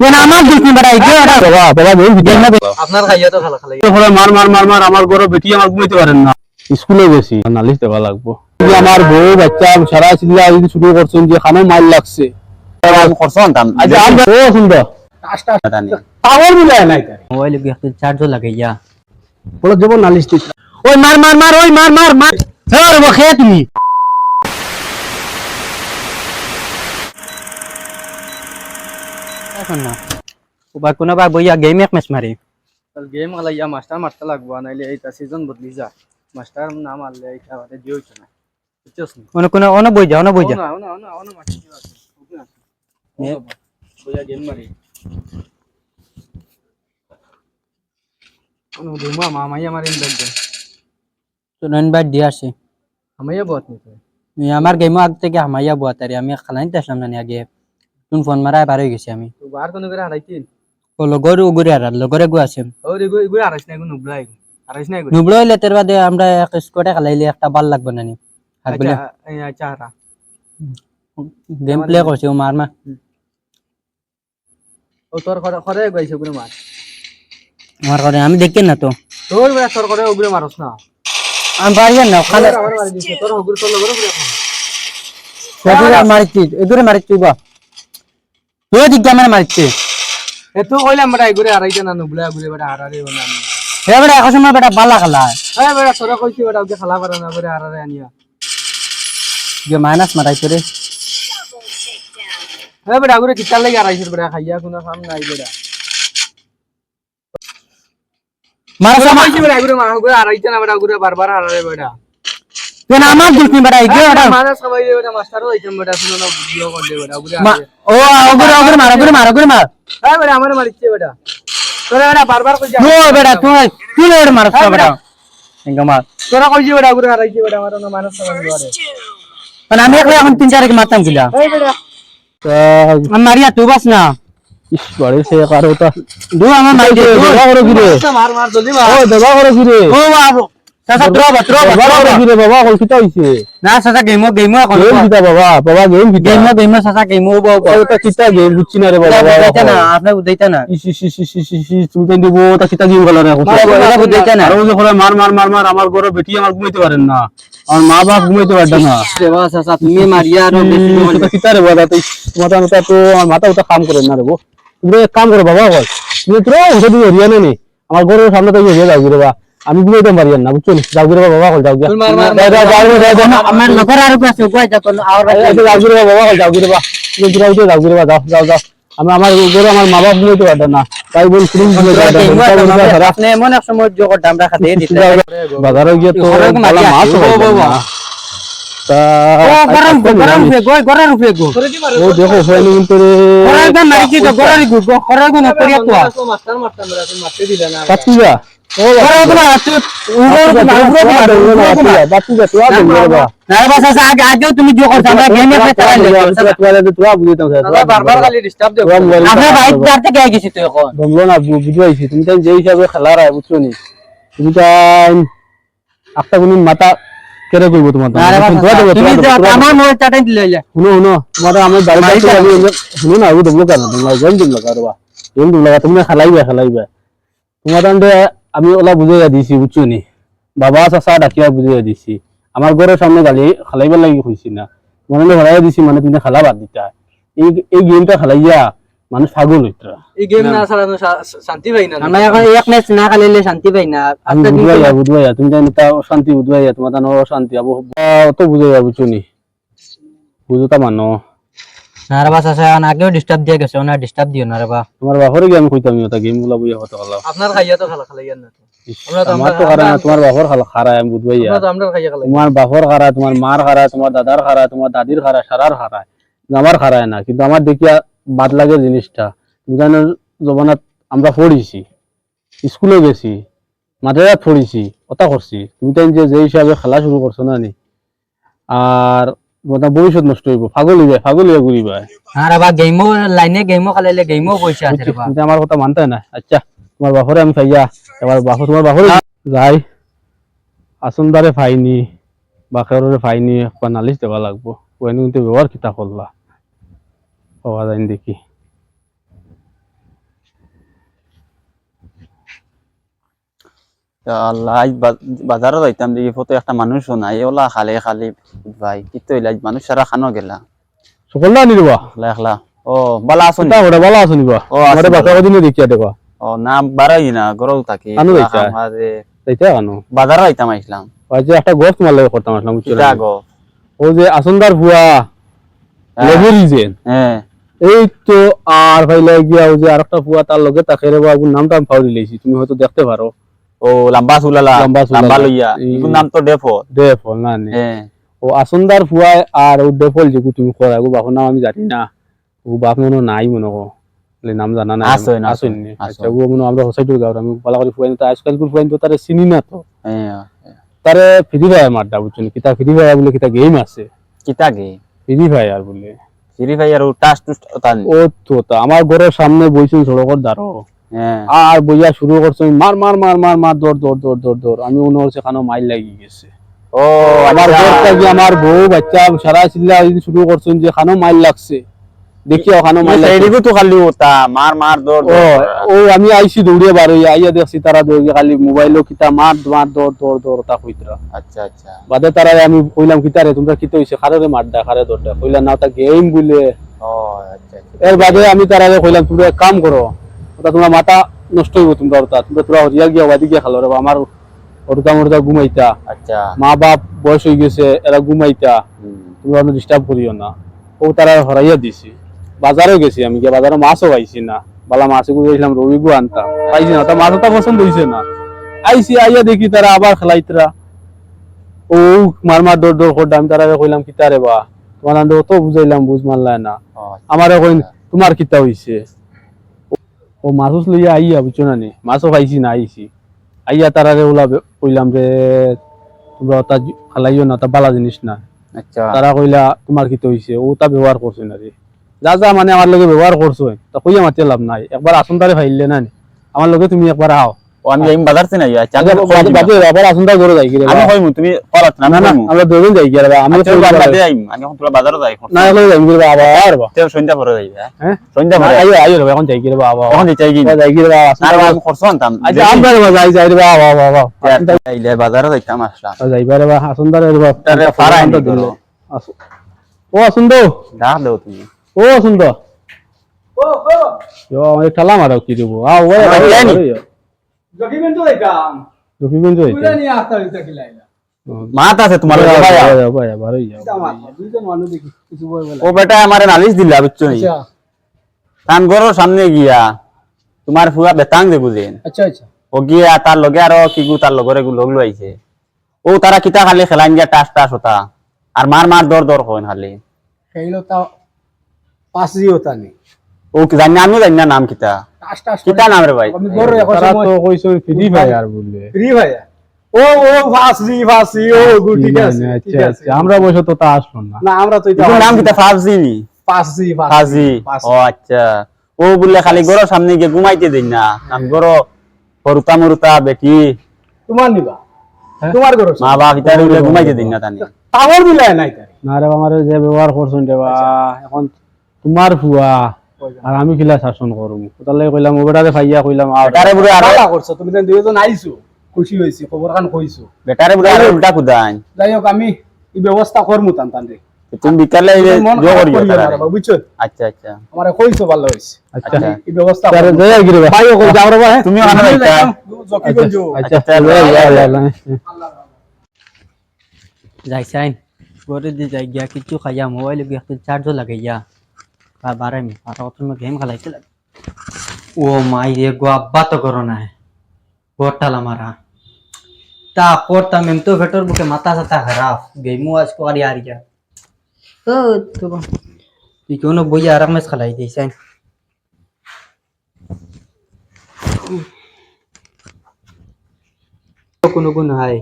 কেন আমার দুষ্টি বাড়াই গো বাবা বাবা গেম না আপনার খাইয়া তো খালা খালাই মার মার মার মার আমার গরো বেটি আমার ঘুমাইতে পারেন না স্কুলে গেছি নালিশ দেওয়া লাগবো আমার বউ বাচ্চা সারা চিল্লা যদি শুরু করছেন যে খানো মাইল লাগছে করছন দাম আচ্ছা আমি ও সুন্দর পাওয়ার মিলায় নাই মোবাইল কি একটা চার্জও লাগাইয়া বলো দেব নালিশ দিতে ওই মার মার মার ওই মার মার মার ধর বখে তুমি এখন না ওবা কোনোবা বইয়া গেম এক ম্যাচ মারি গেম আলাইয়া মাস্টার মারতে লাগবো নাইলে এইটা সিজন বদলি যা মাস্টার না মারলে এইটা বাদে দিও না বুঝছস না কোন কোন অন বই যা না মাস্টার কি আছে বইয়া গেম মারি কোন দেমা মামাইয়া মারিন দেখবে তো নন বাই দিয়া আছে আমাইয়া বহুত নিতে আমার গেম আগ থেকে হামাইয়া বুয়াতারি আমি খালাইতে আসলাম না আগে তুন ফোন মারায় পার হয়ে গেছি আমি তো বার কোন করে হারাইতিন ও লগর উগুরে আর লগরে গো আছে ওরে গো ইগো হারাইছ না গো নুবলাই হারাইছ না গো নুবড়ো হইলে তের বাদে আমরা এক স্কোয়াডে খালাইলে একটা বাল লাগবে না নি আর বলে আচ্ছা হারা গেম প্লে করছে ও মার মা ও তোর করে গাইছে গুলো মার আমার করে আমি দেখি না তো তোর বেলা তোর করে ওগুলো মারছ না আমি পারি না খালে আমার মারি দিছে তোর ওগুলো তোর লগরে করে এখন এগুরে মারছি এগুরে মারছি বা তুই দিক আমার মারছি এ তো কইলাম বড় ইগো হারাইতে না নুবলাই ওগুলো বড় হারারে না হে বড় এখন সময় বেটা বালা খালা এই বড় তোরা কইছি বড় ওকে খালা পারে না বড় হারারে আনিয়া যে মাইনাস মারাই তোরে হ্যাঁ বেটা আগুরে কিতার লাগি আড়াইশোর বেটা খাইয়া কোনো কাম নাই বেটা মারা তোরা সময় কইছি বেটা আগুরে আগুরে আড়াইতে না বেটা আগুরে বারবার হারারে বেটা কেন আমার দুষ্টি বাড়াই গো মারা সবাই বেটা মাস্টারও হইতাম বেটা শুনো না ভিডিও কল দে বেটা আগুরে ও ওগুরে ওগুরে মার ওগুরে মার ওগুরে মার হ্যাঁ বেটা আমারে মারিচ্ছে বেটা তোরা বেটা বারবার কইছি ও বেটা তুই তুই ওরে মার বেটা ইনকা মার তোরা কইছি বেটা আগুরে হারাইছে বেটা আমার না মানস সবাই করে মানে আমি এখন 3-4 কে মারতাম কিলা এই বেটা আমি মারিয়া তুই বাস না ইস বাড়ি সে কারোটা দু আমার মারি দে দেবা করে ফিরে মার মার জলদি মার ও দেবা করে ফিরে ও বাবু সাসা দেবা করে ফিরে বাবা কল কিটা হইছে না সাসা গেমো এখন গেম কিটা বাবা বাবা গেম কিটা গেমো সাসা গেমো বাবু ওটা কিটা গেম বুঝছি না রে বাবা বুঝাইতা না আপনি বুঝাইতা না ইস ইস ইস ইস ইস ইস তুমি কেন দিব ওটা কিটা গেম গলা রে এটা বুঝাইতা না আর ওই যে মার মার মার মার আমার গরো বেটি আমার ঘুমাইতে পারেন না আমার মা বাপ ঘুমাইতে পারবে না দেবা সাসা তুমি মারিয়া আর সেটা কিটা রে বাবা তুই মাথা মাথা তো আমার মাথা ওটা কাম করে না রে গো তুমি এক কাম করো বাবা বল তুমি তো উঠে দিয়ে হরিয়ানা নেই আমার গরুর সামনে তো হয়ে যাও রে বাবা আমি ঘুমাইতে পারি না বুঝছো যাও রে বাবা বল যাও আমার লোকের আর কাছে কই যা কোন আর যাও রে বাবা বল যাও রে বাবা তুমি যাও রে বাবা যাও যাও আমি আমার গরু আমার মা বাপ ঘুমাইতে পারবে না তাই বল শুনুন আপনি এমন এক সময় জোর আমরা খাতে দিতে বাজারে গিয়ে তো ভালো মাছ হবে না তা গরম রূপে গো ও দেখো ফেলে কিন্তু রে গরম দা মারিছি তো গরম গো গরম গো না করিয়া তো মাস্টার মারতাম বেটা তুমি মারতে দিলে না কাটিয়া ও গরম না বাতিজা তুই আগে বাবা না বাস আছে আগে আগে তুমি জো করছ আমরা গেমে খেলা তুই বুঝিতাম বারবার খালি ডিস্টার্ব দেব আমরা বাইক দাঁড়তে গে গেছি তো এখন বললো না বুঝাইছি তুমি তাই যে হিসাবে খেলা রায় বুঝছো নি তুমি তাই একটা কোন মাথা কেরে কইবো তোমার আরে তুমি আমার মোবাইল চাটাই দিলে শুনো শুনো তোমার আমি বাড়ি শুনো না ওই দেবো কেন তোমার গেম দিম লাগা রবা গেম দিম লাগা তুমি খেলাইবা তোমার তান্ডে আমি ওলা বুঝাইয়া দিছি বুঝছো নি বাবা চাচা ডাকিয়া বুঝাইয়া দিছি আমার ঘরের সামনে গালি খেলাইবার লাগি হইছি না মনে হরাইয়া দিছি মানে তুমি খেলা বাদ দিতা এই গেমটা খেলাইয়া মানুষ পাগল হইতা এই গেম না ছাড়া শান্তি পাই না আমরা এখন এক ম্যাচ না খেলাইলে শান্তি পাই না আমি বুঝবাইয়া তুমি জানি তা শান্তি বুঝবাইয়া তোমার তা অশান্তি আবো অত বুঝাইয়া বুঝছো নি বুঝতা মানো না রে বাস আছে আগেও ডিস্টার্ব দিয়ে গেছে না ডিস্টার্ব দিও না রে বা তোমার বাপরে গেম কইতাম ওটা গেম গুলা বইয়া কথা বলা আপনার খাইয়া তো খালা খালাই না আমার তো খারা না তোমার বাপর খারা আমি বুঝবাইয়া আমরা তো আমরা খাইয়া খালাই তোমার বাপর খারা তোমার মার খারা তোমার দাদার খারা তোমার দাদির খারা সারার খারা আমার খারায় না কিন্তু আমার দেখিয়া বাদ লাগে জিনিসটা তুমি জানো জমানাত আমরা পড়িছি স্কুলে গেছি মাদ্রাসাত পড়িছি ওটা করছি তুমি তাই যে হিসাবে খেলা শুরু করছো না নি আর ভবিষ্যৎ নষ্ট হইব পাগল হইয়া ঘুরিবা আরে বা গেমও লাইনে গেমও খেলাইলে গেমও পয়সা আছে রে বা আমার কথা মানতে না আচ্ছা তোমার বাপরে আমি খাইয়া এবার তোমার বাপরে যাই আসুনদারে ফাইনি বাকেররে ফাইনি একটা নালিশ দেওয়া লাগবো ওই কিন্তু ব্যবহার কিতা করলা পাওয়া যায় দেখি আল্লাহ আজ বাজারও যাইতাম দেখি ফটো একটা মানুষও নাই ওলা খালি খালি ভাই কি তো ইলাজ মানুষ সারা খানো গেলা সকলটা আনি দিবা একলা একলা ও বালা আসুন তা ওটা ভালো আছে নিবা ও, আছে আমারে বাচ্চা ভালো। কদিনে দেখিয়া দেখো ও না বাড়াই না গরও থাকি আনো যাইতা? তাইতে কেন বাজারও যাইতাম আইসলাম আজ একটা গোস তোমার লাগে করতাম আসলাম বুঝছো কিতা গো ও যে আসন্দার ভুয়া লেভেলি যে হ্যাঁ এই তো আর ভাইলে গিয়া ও যে আরেকটা ভুয়া তার লগে তাকে রে বাবুর নামটা আমি ফাউরি লইছি তুমি হয়তো দেখতে পারো ও লম্বা চুলালা লম্বা চুলালা। লম্বা লইয়া এই- ইগুর নাম তো ডেফো ডেফল না নে হ্যাঁ ও আসন্দার ভুয়া আর ও ডেফল যে তুমি করা ও বাপর নাম আমি জানি না ও বাপ মনে হয় নাই মনে কো নাম জানা না আসই না, আসই আসই। আচ্ছা ও মনে হয় আমরা হোসাইটুর গাঁর আমি বলা করে ফুয়াইন তো আজকাল কুল ফুয়াইন তো তারে চিনি না তো হ্যাঁ তারে ফ্রি ফায়ার মারটা বুঝছেন কিতা ফ্রি ফায়ার বলে কিতা গেম আছে কিতা গে ফ্রি ফায়ার বলে সিরি ভাই আর টাস টুস তান ও তো তা আমার ঘরের সামনে বইছেন সড়কের দ্বারো হ্যাঁ আর বইয়া শুরু করছেন মার মার মার মার মার দৌড় দৌড় দৌড় দৌড় দৌড় আমি মনে হচ্ছে খানো মাইল লাগি গেছে ও আমার আচ্ছা। ঘর থেকে আমার বউ বাচ্চা সারা চিল্লা শুরু করছেন যে খানো মাইল লাগছে দেখিও খানো মাইল লাগছে এদিকে তো খালি ওটা মার মার দৌড় ও দৌড়। ও আমি আইছি দৌড়িয়ে বার হইয়া আইয়া দেখছি তারা দৌড়িয়ে খালি মোবাইলও কিতা মার মার দৌড় দৌড় দৌড় তা কইতরা আচ্ছা আচ্ছা বাদে তারা আমি কইলাম কিতারে তোমরা কিতে হইছে খারে মারডা খারে দৌড়টা কইলা না তা গেম বলে ও আচ্ছা আচ্ছা এর বাদে আমি তারা কইলাম তোমরা এক কাম করো ওটা তোমার মাথা নষ্ট হইব তোমরা ওটা তোমরা হরিয়া গিয়া ওয়াদি গিয়া খালো রে আমার ওরটা মোরটা ঘুমাইতা আচ্ছা মা বাপ বয়স হয়ে গেছে এরা ঘুমাইতা হুম। তোমরা ডিস্টার্ব করিও না ও তারা হরাইয়া দিছি বাজারে গেছি আমি গিয়া বাজারে মাছও পাইছি না বালা মাছ গুলো গেছিলাম রবিগু আনতাম পাইছি না তা মাছটা পছন্দ হইছে না আইছি আইয়া দেখি তারা আবার খেলাইতরা ও মার মার দৌড় দৌড় করতাম আমি তারা কইলাম কিতা রে বা তোমার আন্দ তো বুঝাইলাম বুঝ মানলাই না ও, আমারে কইন তোমার কিতা হইছে ও মাছুস লইয়া আইয়া বুঝছো না নি মাছও পাইছি না আইছি আইয়া তারারে ওলা কইলাম যে তোমরা তা খালাইও না তা বালা জিনিস না আচ্ছা তারা কইলা তোমার কিতা হইছে ও তা ব্যবহার করছে না রে যা যা মানে আমার লগে ব্যবহার করছো তা কইয়া মাতে লাভ নাই একবার আসন তারে ফাইলে না নি আমার লগে তুমি একবার আও ও আমি যাইম বাজার থেকে আইয়া চাঁদ বাদে আবার আসন তার ঘরে যাই কি রে আমি কইমু তুমি করাত না না না আমি আমরা দুজন যাই কি রে আমি আমি বাদে আইম আমি এখন তোরা বাজারও যাই না এখন যাই কি রে আবার বা তেও সন্ধ্যা পরে যাইবে হ্যাঁ সন্ধ্যা পরে আইও আইও রে এখন যাই কি রে বাবা এখন দিতে কি যাই কি রে বাবা আর আমি খরচ আনতাম আচ্ছা আমরা রে যাই যাই রে বাবা বাবা আইলে বাজারও যাইতাম আসলাম যাইবারে বা আসুন্দর রে বাবা তারে ফারা আইনি করো। ও আসুন্দর ডাক দাও তুমি ও আসুন্দর yo আমি ঠালা মারো কি দেব আ ও জানি। ডকুমেন্ট তো দেখাম ডকুমেন্ট হইছে পুরা নিয়ে আসতে হইছে কিলাইলা মাত আছে তোমার লগে ভাইয়া ভাই ভাই আমার দুইজন মানুষ দেখি কিছু বই বলা ও বেটা আমারে নালিশ দিলা বুঝছো নি আচ্ছা তান ঘরের সামনে গিয়া তোমার ফুয়া বেতাং দে বুঝেন আচ্ছা আচ্ছা ও গিয়া তার লগে আরো কি গু তার লগরে গু লগ লইছে ও তারা কিতা খালি খেলাইন গিয়া টাস টাস হতা আর মার মার দর দর হইন খালি সেইলো তা পাঁচ জি হতা নি ও কি জানি আমিও জানি না নাম কিতা টাস টাস কিতা নাম রে ভাই আমি গরু এখন তারা সময় তো কইছো ফ্রি ফায়ার বললে ফ্রি ভাইয়া ও ও ফাঁসি ফাঁসি ও গু ঠিক আছে ঠিক আচ্ছা আছে আচ্ছা আমরা বসে তো তা আসলো না না আমরা তো ইকুর নাম কিতা ফাজি নি ফাঁসি ফাজি ও আচ্ছা ও বললে খালি ঘরের সামনে গিয়ে ঘুমাইতে দেন না নাম ঘর হরুতা মরুতা বেটি তোমার নিবা তোমার গরু মা বাপ ইতারে বলে ঘুমাইতে দিন না তানি টাওয়ার দিলাই নাই তাই না রে আমার যে ব্যবহার করছেন রে বা এখন তোমার ফুয়া আর আমি কিলা শাসন করুম তাহলে কইলাম ওবেটারে ফাইয়া কইলাম আর বেটারে বলে আরো আলা করছো তুমি তো দুইজন আইছো খুশি হইছি খবর খান কইছো বেটারে বলে আরো উল্টা কুদান যাই হোক আমি এই ব্যবস্থা করমু টান টান রে তুমি বিকালে মন জো খারাপ করিও করিও না তারা রে বাবা, বুঝছো আচ্ছা আচ্ছা আমারে কইছো ভালো হইছে আচ্ছা আচ্ছা। এই ব্যবস্থা তারে করমু। জয় গিরে ভাই ও কই যাও রে ভাই তুমিও আনো একটা। জকিগঞ্জ আচ্ছা আচ্ছা, যাইছাইন গরে দি যাই গিয়া কিছু খাইয়া মোবাইল গিয়া একটা চার্জও লাগাইয়া আর বারে মি আর অত গেম খেলাইতে লাগে ও মাই রে গো আব্বা তো করো না গোটালা মারা তা করতাম এম তো ভেটর বুকে মাথা সাথা খারাপ গেমু আজ को আর यार क्या তো তো তুই কোন বই আর ম্যাচ খেলাই দিছাইন কোন কোন হাই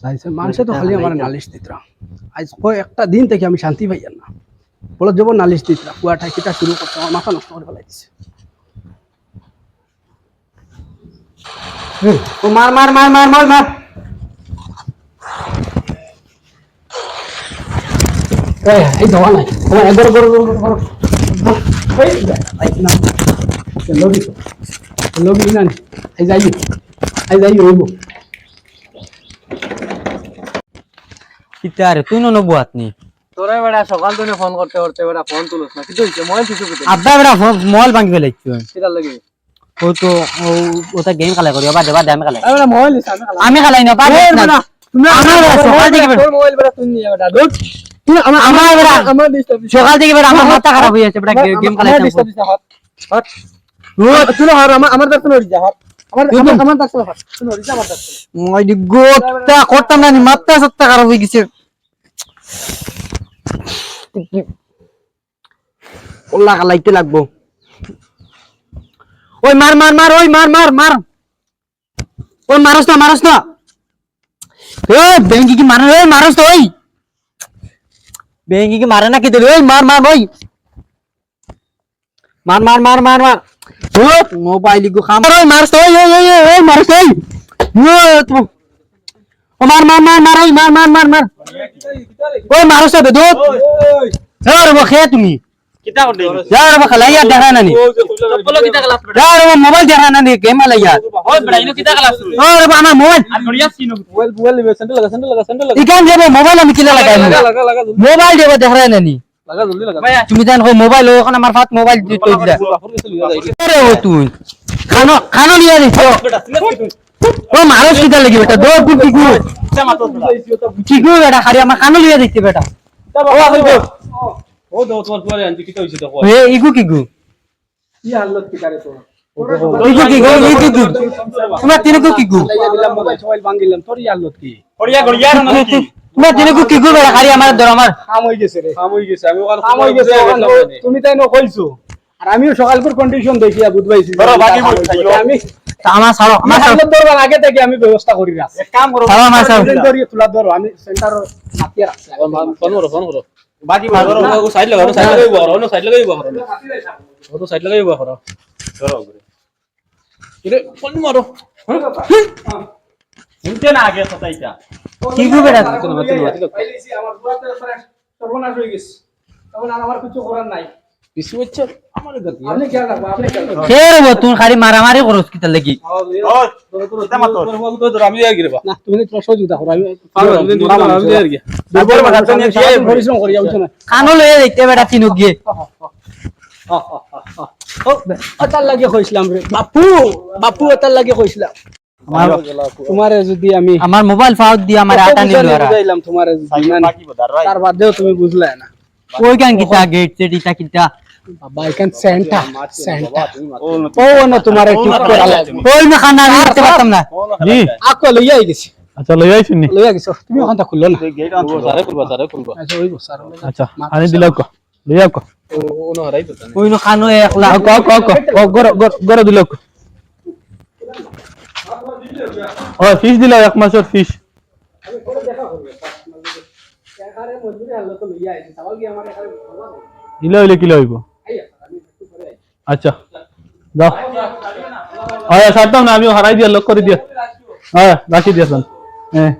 চাইছে মানুষে তো খালি আমার নালিশ দিতরা আজ কয় একটা দিন থেকে আমি শান্তি পাইয়ার না বলো যাব নালিশ দিতরা কুয়াটা কিটা শুরু করতে আমার মাথা নষ্ট করে ফেলাই দিছে ও মার মার মার মার মার মার এই ধোয়া নাই তোমার একবার করো এই না লবি লোক না আই যাই হইব কিতা রে তুই নো বুয়াত নি তোরা বেড়া সকাল থেকে ফোন করতে করতে বেড়া ফোন তুলস না কিছু হইছে মোবাইল কিছু করতে আব্বা বেটা মোবাইল ভাঙি ফেলাইছো কিটা লাগে ও তো ওটা গেম খেলা করি বাদ দে আমি খেলাই বেটা মোবাইল দিছ আমি খেলাই না বাদ না তুমি আমার বেটা সকাল থেকে বেটা তোর মোবাইল বেটা তুই নিয়ে বেটা দুধ তুমি আমার বেটা আমার ডিস্টার্ব সকাল থেকে বেটা আমার মাথা খারাপ হয়ে যাচ্ছে বেটা গেম খেলাইতাম হট তুই হর আমার দর্শন হরি যা হট আমার দর্শন হট শুনো হরি যা আমার দর্শন মই দি গোটা করতাম না মাথা সত্তা খারাপ হয়ে গেছে ওলা লাইতে লাগবো ওই মার ওই মার ওই মারস না ওই বেঙ্গি কি মারে ওই মারস তো ওই বেঙ্গি কি মারে না কি দিল ওই মার ওই মার ও মোবাইল গো খাম ওই মারস ওই মারস ওই ও মার ওই মার ওই মারস বে দো ওরে বখে তুমি কিতা করতে यार वो खलाइया देखा ना नहीं বলো কিতা ক্লাস यार वो मोबाइल देखा ना नहीं गेम वाला यार ওই বেড়া ইনো কিতা ক্লাস और बाना मोबाइल আর গড়িয়া সিনো মোবাইল সেন্টার লাগা इकान जे मोबाइल हम किला लगाए লাগা मोबाइल जे देख रहे ना नहीं লাগা জলদি লাগা তুমি জান কো মোবাইল ও এখন আমার হাত মোবাইল তো দিলা বাপুর কাছে লিয়া যাই अरे वो तू खानो लिया दे বেটা ओ मारो सीधा लगी बेटा दो गुड কিতা মাতো की गो बेटा खाली আমার खानो लिया देखते बेटा ও দাও তোমার পুয়ারে আনছি কিটা হইছে দেখো ए इगु की गु কি হালত কি করে তো इगु की गु तुम्हारा तीन को की गु লাগিয়ে দিলাম মোবাইল ভাঙিলাম তোর ই হালত কি গড়িয়া না কি तुम्हारा तीन को की गु बेटा खाली আমার দর আমার কাম হই গেছে রে কাম হই গেছে আমি ওখানে কাম হই গেছে তুমি তাই না কইছো আর আমিও সকালপুর কন্ডিশন দেখিয়া বুঝবাইছি ধরো, বাকি বল, খাইও। আমি আমার সারো আমার সারো হালত ধরবার আগে থেকে আমি ব্যবস্থা করি রাখছি এক কাম করো সারো আমার সারো ধরিয়ে তুলা ধরো আমি সেন্টার মাতিয়া রাখছি ফোন করো বাকি মারো ও সাইড লাগাও সাইড লাগাই বহর ও সাইড লাগাই বহর ও সাইড লাগাই বহর ধরো ইরে ফোন মারো শুনতে না আগে সতাইটা কি গু বেটা পাইলিছি আমার পুরাতে সর্বনাশ হয়ে গেছে তখন আর আমার কিছু করার নাই পিছু হচ্ছে আমার গতি আপনি খেয়াল রাখবো আপনি খেয়াল রাখবো খের বো তুই খালি মারামারি করস কিতা লাগি ওই কিতা মাতো আমি যাই গিরে বা না তুমি তো সহযোগিতা করো আমি আমি যাই গিয়ে দুর্বল মাথা নিয়ে দিয়ে পরিশ্রম করি যাচ্ছ না কানো লয়ে দেখতে বেটা তিনু গিয়ে ও আতার লাগে কইছিলাম রে বাপু আতার লাগে কইছিলাম তোমারে যদি আমি আমার মোবাইল ফাউট দিয়ে আমার আটা নিল আর বুঝাইলাম তোমারে যদি না বাকি বদার রাই তার বাদেও তুমি বুঝলে না ওই কান কিতা গেট সেটিটা কিতা বাবা এখান সেন্টা ও ও না তোমারে ঠিক করা লাগবে ওই না খানা আমি করতে পারতাম না জি আকো লইয়া গেছি আচ্ছা লই আইছুন নি লইয়া গেছো তুমি ওখানটা খুললো না গেট সারে খুলবা আচ্ছা ওই স্যার আচ্ছা আনি দিলাও কো লই আও কো ও না হারাই পতা ওই না খানো একলা ও গর দিলাও কো ও ফিশ দিলাও এক মাসের ফিশ এখানে মজুরি হলো তো লইয়া আইছি সওয়াল কি আমার এখানে দিলে হইলে কি লইব আচ্ছা যাও আয়া ছাড়তাম না আমিও হারাই দিয়া লক করে দিয়া হ্যাঁ রাখি দিয়াছেন হ্যাঁ